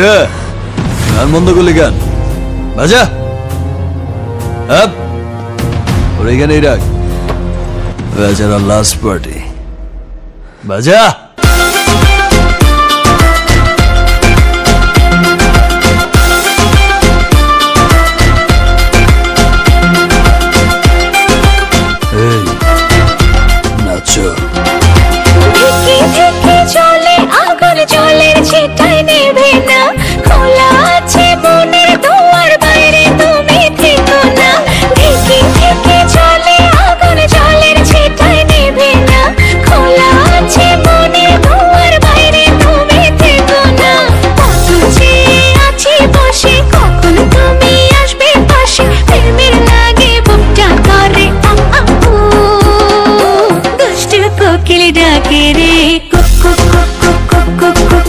কিরে গান বন্ধ করলি গান বাজা আপ ওর এখানেই রাখ বেচারা লাস্ট পার্টি বাজা এই নাচো চলে আগুন জলের ছিটায় নেবে না খোলা আছে মনের দুয়ার বাইরে তুমি থেকো না থেকে থেকে চলে আগুন জলের ছিটায় নেবে না খোলা আছে মনের দুয়ার বাইরে তুমি থেকো না কত যে আছি বসে কখন তুমি আসবে পাশে প্রেমের লাগে বুকটা করে দুষ্ট কোকিল ডাকে রে cook cook cook cook cook cook